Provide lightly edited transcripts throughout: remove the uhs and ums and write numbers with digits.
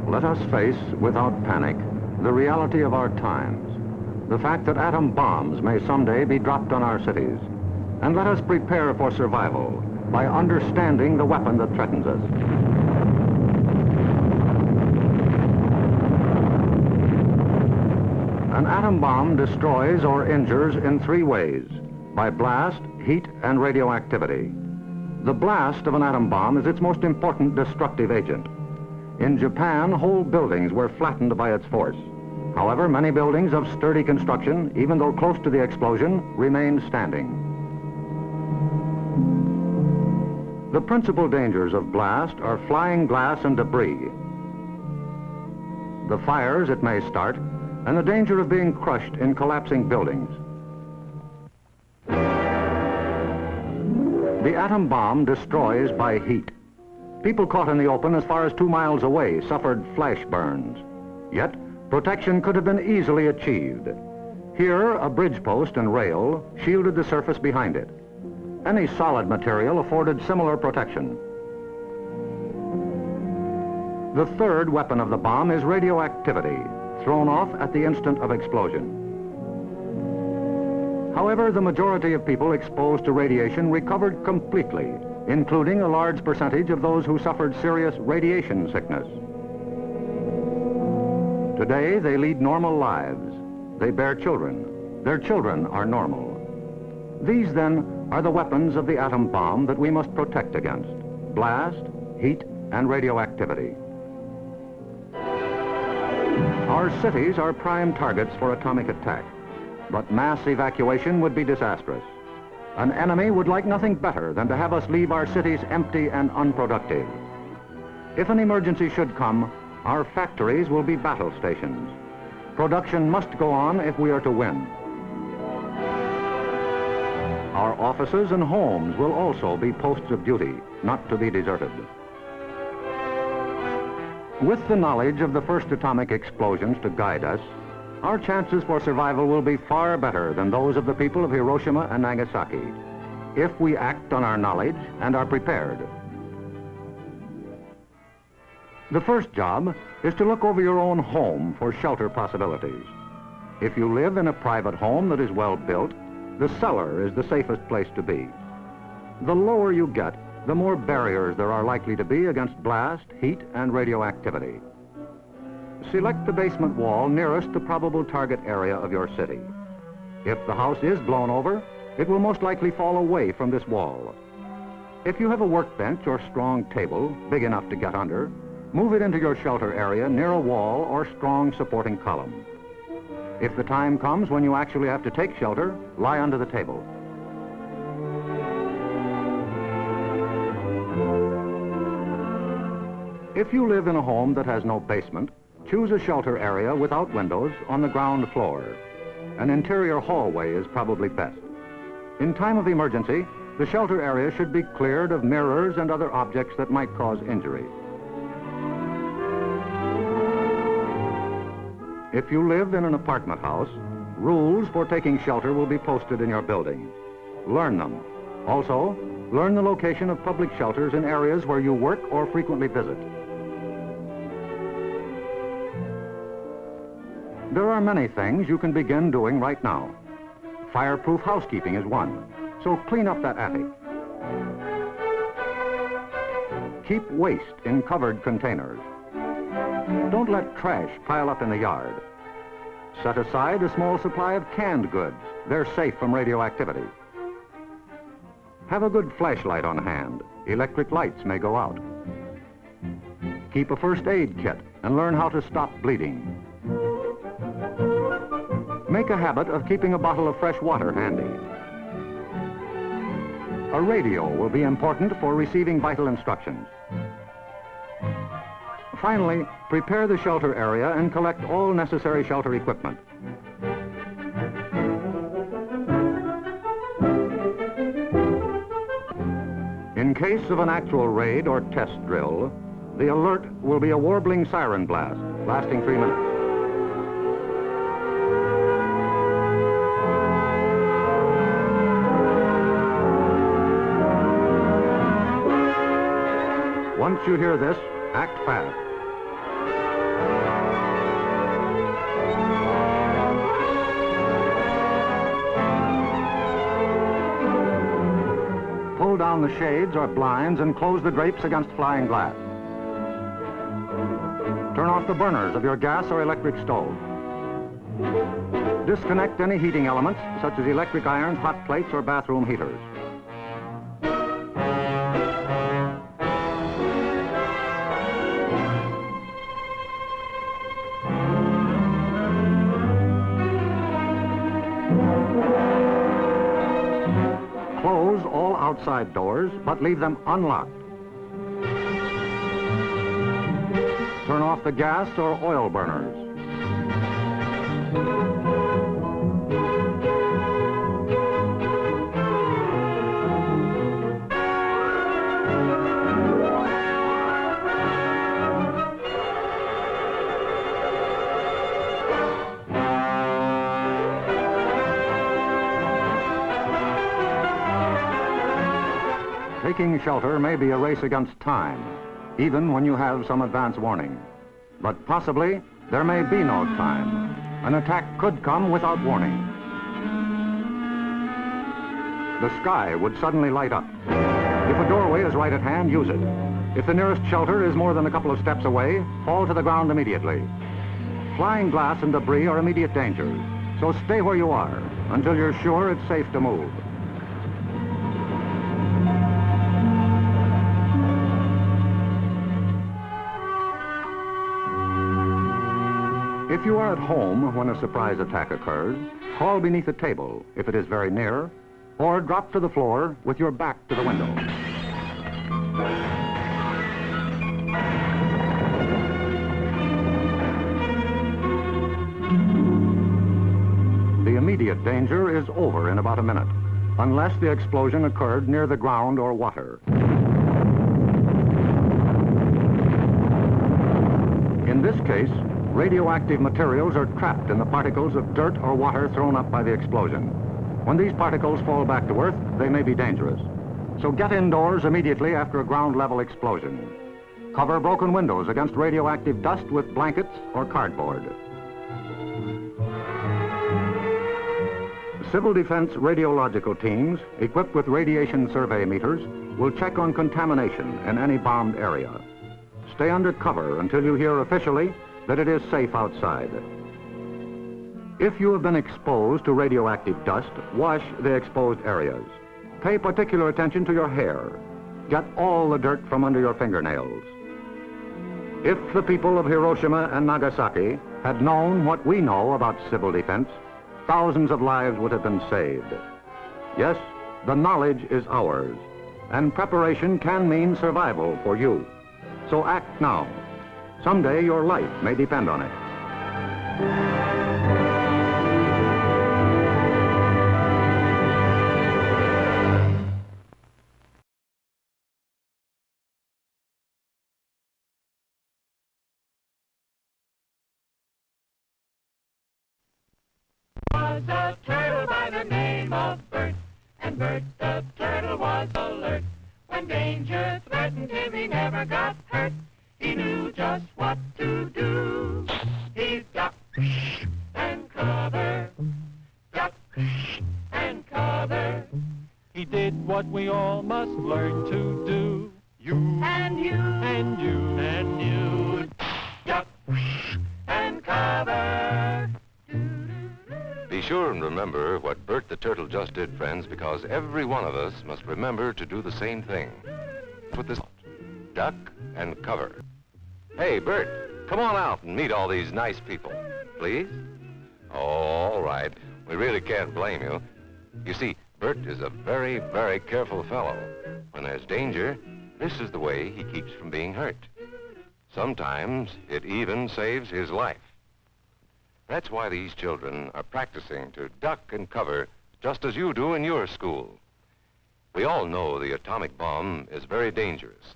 Let us face, without panic, the reality of our times, the fact that atom bombs may someday be dropped on our cities, and let us prepare for survival by understanding the weapon that threatens us. An atom bomb destroys or injures in three ways: by blast, heat, and radioactivity. The blast of an atom bomb is its most important destructive agent. In Japan, whole buildings were flattened by its force. However, many buildings of sturdy construction, even though close to the explosion, remained standing. The principal dangers of blast are flying glass and debris, the fires it may start, and the danger of being crushed in collapsing buildings. The atom bomb destroys by heat. People caught in the open as far as 2 miles away suffered flash burns. Yet, protection could have been easily achieved. Here, a bridge post and rail shielded the surface behind it. Any solid material afforded similar protection. The third weapon of the bomb is radioactivity, thrown off at the instant of explosion. However, the majority of people exposed to radiation recovered completely, including a large percentage of those who suffered serious radiation sickness. Today, they lead normal lives. They bear children. Their children are normal. These, then, are the weapons of the atom bomb that we must protect against: blast, heat, and radioactivity. Our cities are prime targets for atomic attack, but mass evacuation would be disastrous. An enemy would like nothing better than to have us leave our cities empty and unproductive. If an emergency should come, our factories will be battle stations. Production must go on if we are to win. Our offices and homes will also be posts of duty, not to be deserted. With the knowledge of the first atomic explosions to guide us, our chances for survival will be far better than those of the people of Hiroshima and Nagasaki, if we act on our knowledge and are prepared. The first job is to look over your own home for shelter possibilities. If you live in a private home that is well built, the cellar is the safest place to be. The lower you get, the more barriers there are likely to be against blast, heat, and radioactivity. Select the basement wall nearest the probable target area of your city. If the house is blown over, it will most likely fall away from this wall. If you have a workbench or strong table big enough to get under, move it into your shelter area near a wall or strong supporting column. If the time comes when you actually have to take shelter, lie under the table. If you live in a home that has no basement, choose a shelter area without windows on the ground floor. An interior hallway is probably best. In time of emergency, the shelter area should be cleared of mirrors and other objects that might cause injury. If you live in an apartment house, rules for taking shelter will be posted in your building. Learn them. Also, learn the location of public shelters in areas where you work or frequently visit. There are many things you can begin doing right now. Fireproof housekeeping is one, so clean up that attic. Keep waste in covered containers. Don't let trash pile up in the yard. Set aside a small supply of canned goods. They're safe from radioactivity. Have a good flashlight on hand. Electric lights may go out. Keep a first aid kit and learn how to stop bleeding. Make a habit of keeping a bottle of fresh water handy. A radio will be important for receiving vital instructions. Finally, prepare the shelter area and collect all necessary shelter equipment. In case of an actual raid or test drill, the alert will be a warbling siren blast, lasting 3 minutes. Once you hear this, act fast. down the shades or blinds and close the drapes against flying glass. Turn off the burners of your gas or electric stove. Disconnect any heating elements, such as electric irons, hot plates, or bathroom heaters. Close all outside doors, but leave them unlocked. Turn off the gas or oil burners. Taking shelter may be a race against time, even when you have some advance warning. But possibly, there may be no time. An attack could come without warning. The sky would suddenly light up. If a doorway is right at hand, use it. If the nearest shelter is more than a couple of steps away, fall to the ground immediately. Flying glass and debris are immediate dangers, so stay where you are until you're sure it's safe to move. If you are at home when a surprise attack occurs, crawl beneath a table if it is very near, or drop to the floor with your back to the window. The immediate danger is over in about a minute, unless the explosion occurred near the ground or water. In this case, radioactive materials are trapped in the particles of dirt or water thrown up by the explosion. When these particles fall back to Earth, they may be dangerous. So get indoors immediately after a ground-level explosion. Cover broken windows against radioactive dust with blankets or cardboard. Civil defense radiological teams, equipped with radiation survey meters, will check on contamination in any bombed area. Stay under cover until you hear officially that it is safe outside. If you have been exposed to radioactive dust, wash the exposed areas. Pay particular attention to your hair. Get all the dirt from under your fingernails. If the people of Hiroshima and Nagasaki had known what we know about civil defense, thousands of lives would have been saved. Yes, the knowledge is ours, and preparation can mean survival for you. So act now. Someday your life may depend on it. Was a turtle by the name of Bert, and Bert the turtle was alert. When danger threatened him, he never got hurt. He knew just what to do. He ducked and covered, ducked and covered. He did what we all must learn to do. You and you and you and you, duck and cover. Be sure and remember what Bert the Turtle just did, friends, because every one of us must remember to do the same thing. Put this duck and cover. Hey, Bert, come on out and meet all these nice people, please. Oh, all right. We really can't blame you. You see, Bert is a very, very careful fellow. When there's danger, this is the way he keeps from being hurt. Sometimes it even saves his life. That's why these children are practicing to duck and cover just as you do in your school. We all know the atomic bomb is very dangerous.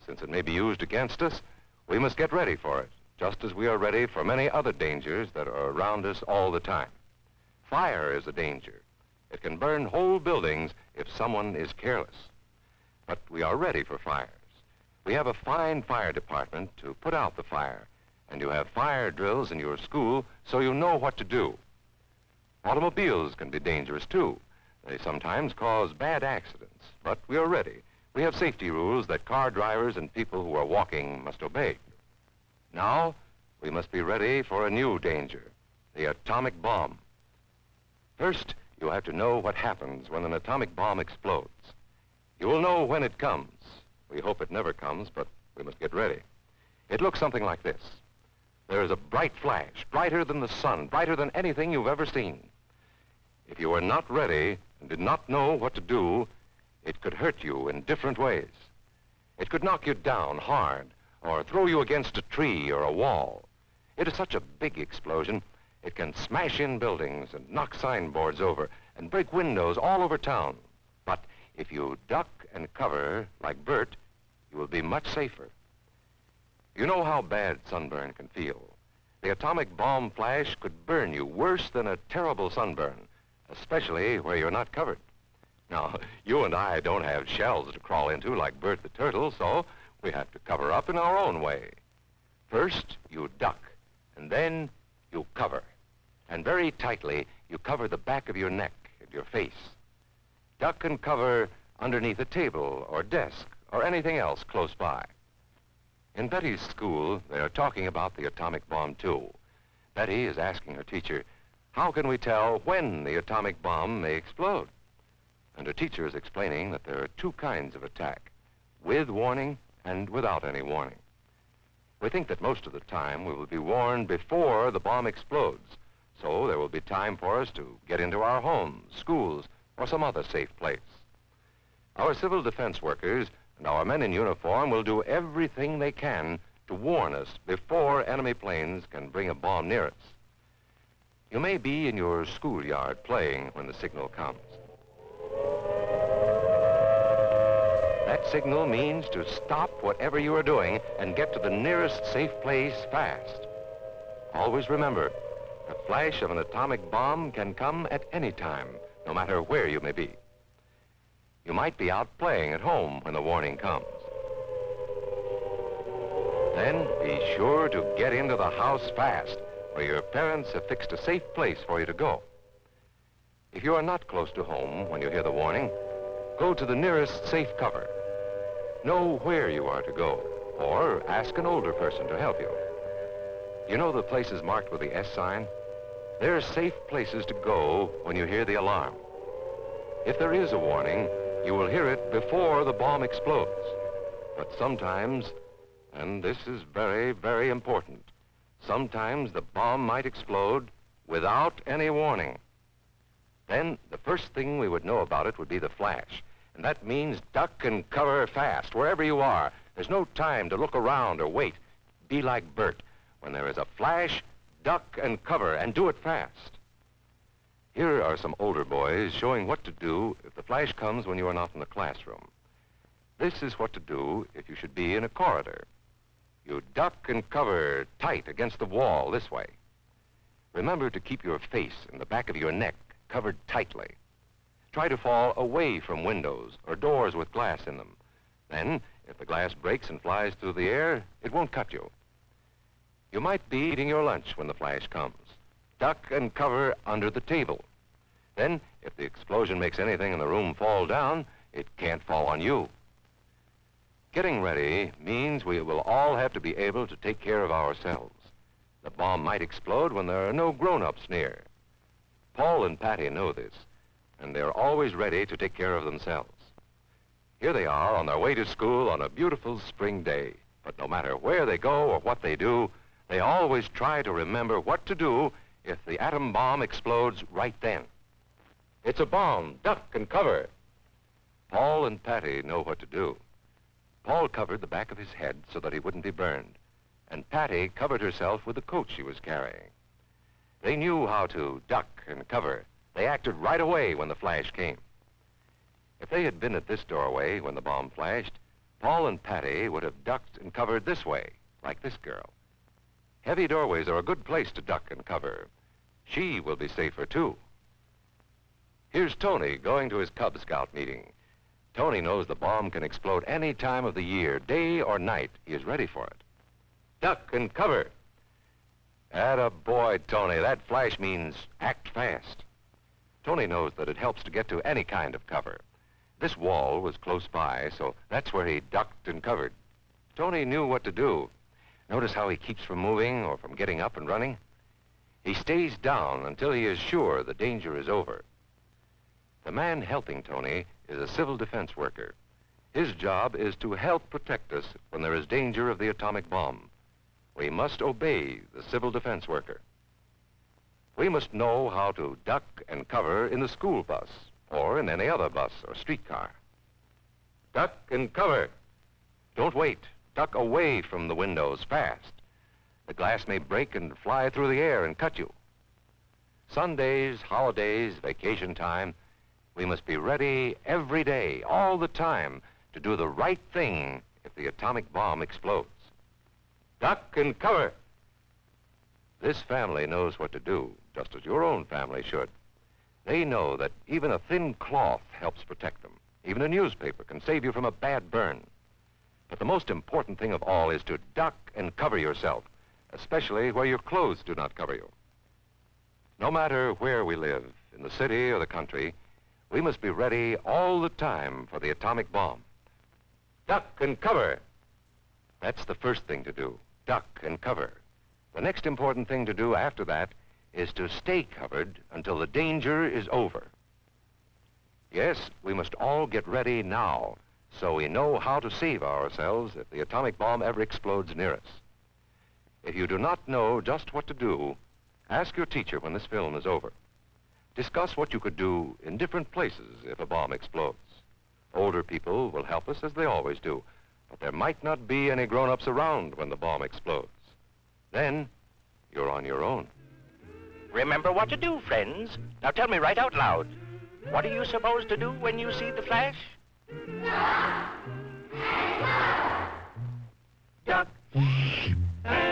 Since it may be used against us, we must get ready for it, just as we are ready for many other dangers that are around us all the time. Fire is a danger. It can burn whole buildings if someone is careless. But we are ready for fires. We have a fine fire department to put out the fire, and you have fire drills in your school so you know what to do. Automobiles can be dangerous too. They sometimes cause bad accidents, but we are ready. We have safety rules that car drivers and people who are walking must obey. Now, we must be ready for a new danger, the atomic bomb. First, you have to know what happens when an atomic bomb explodes. You will know when it comes. We hope it never comes, but we must get ready. It looks something like this. There is a bright flash, brighter than the sun, brighter than anything you've ever seen. If you were not ready and did not know what to do, it could hurt you in different ways. It could knock you down hard or throw you against a tree or a wall. It is such a big explosion, it can smash in buildings and knock signboards over and break windows all over town. But if you duck and cover like Bert, you will be much safer. You know how bad sunburn can feel. The atomic bomb flash could burn you worse than a terrible sunburn, especially where you're not covered. Now, you and I don't have shells to crawl into like Bert the turtle, so we have to cover up in our own way. First, you duck, and then you cover. And very tightly, you cover the back of your neck and your face. Duck and cover underneath a table or desk or anything else close by. In Betty's school, they are talking about the atomic bomb, too. Betty is asking her teacher, how can we tell when the atomic bomb may explode? And her teacher is explaining that there are two kinds of attack, with warning and without any warning. We think that most of the time we will be warned before the bomb explodes, so there will be time for us to get into our homes, schools, or some other safe place. Our civil defense workers and our men in uniform will do everything they can to warn us before enemy planes can bring a bomb near us. You may be in your schoolyard playing when the signal comes. That signal means to stop whatever you are doing and get to the nearest safe place fast. Always remember, the flash of an atomic bomb can come at any time, no matter where you may be. You might be out playing at home when the warning comes. Then be sure to get into the house fast, where your parents have fixed a safe place for you to go. If you are not close to home when you hear the warning, go to the nearest safe cover. Know where you are to go, or ask an older person to help you. You know the places marked with the S sign? They're safe places to go when you hear the alarm. If there is a warning, you will hear it before the bomb explodes. But sometimes, and this is very, very important, sometimes the bomb might explode without any warning. Then the first thing we would know about it would be the flash. And that means duck and cover fast, wherever you are. There's no time to look around or wait. Be like Bert. When there is a flash, duck and cover, and do it fast. Here are some older boys showing what to do if the flash comes when you are not in the classroom. This is what to do if you should be in a corridor. You duck and cover tight against the wall this way. Remember to keep your face and the back of your neck covered tightly. Try to fall away from windows or doors with glass in them. Then, if the glass breaks and flies through the air, it won't cut you. You might be eating your lunch when the flash comes. Duck and cover under the table. Then, if the explosion makes anything in the room fall down, it can't fall on you. Getting ready means we will all have to be able to take care of ourselves. The bomb might explode when there are no grown-ups near. Paul and Patty know this, and they're always ready to take care of themselves. Here they are on their way to school on a beautiful spring day. But no matter where they go or what they do, they always try to remember what to do if the atom bomb explodes right then. It's a bomb. Duck and cover. Paul and Patty know what to do. Paul covered the back of his head so that he wouldn't be burned, and Patty covered herself with the coat she was carrying. They knew how to duck and cover. They acted right away when the flash came. If they had been at this doorway when the bomb flashed, Paul and Patty would have ducked and covered this way, like this girl. Heavy doorways are a good place to duck and cover. She will be safer, too. Here's Tony going to his Cub Scout meeting. Tony knows the bomb can explode any time of the year, day or night. He is ready for it. Duck and cover. Atta boy, Tony. That flash means act fast. Tony knows that it helps to get to any kind of cover. This wall was close by, so that's where he ducked and covered. Tony knew what to do. Notice how he keeps from moving or from getting up and running? He stays down until he is sure the danger is over. The man helping Tony is a civil defense worker. His job is to help protect us when there is danger of the atomic bomb. We must obey the civil defense worker. We must know how to duck and cover in the school bus or in any other bus or streetcar. Duck and cover. Don't wait. Duck away from the windows fast. The glass may break and fly through the air and cut you. Sundays, holidays, vacation time, we must be ready every day, all the time, to do the right thing if the atomic bomb explodes. Duck and cover. This family knows what to do, just as your own family should. They know that even a thin cloth helps protect them. Even a newspaper can save you from a bad burn. But the most important thing of all is to duck and cover yourself, especially where your clothes do not cover you. No matter where we live, in the city or the country, we must be ready all the time for the atomic bomb. Duck and cover. That's the first thing to do, duck and cover. The next important thing to do after that is to stay covered until the danger is over. Yes, we must all get ready now, so we know how to save ourselves if the atomic bomb ever explodes near us. If you do not know just what to do, ask your teacher when this film is over. Discuss what you could do in different places if a bomb explodes. Older people will help us as they always do, but there might not be any grown-ups around when the bomb explodes. Then, you're on your own. Remember what to do, friends. Now tell me right out loud. What are you supposed to do when you see the flash? Duck and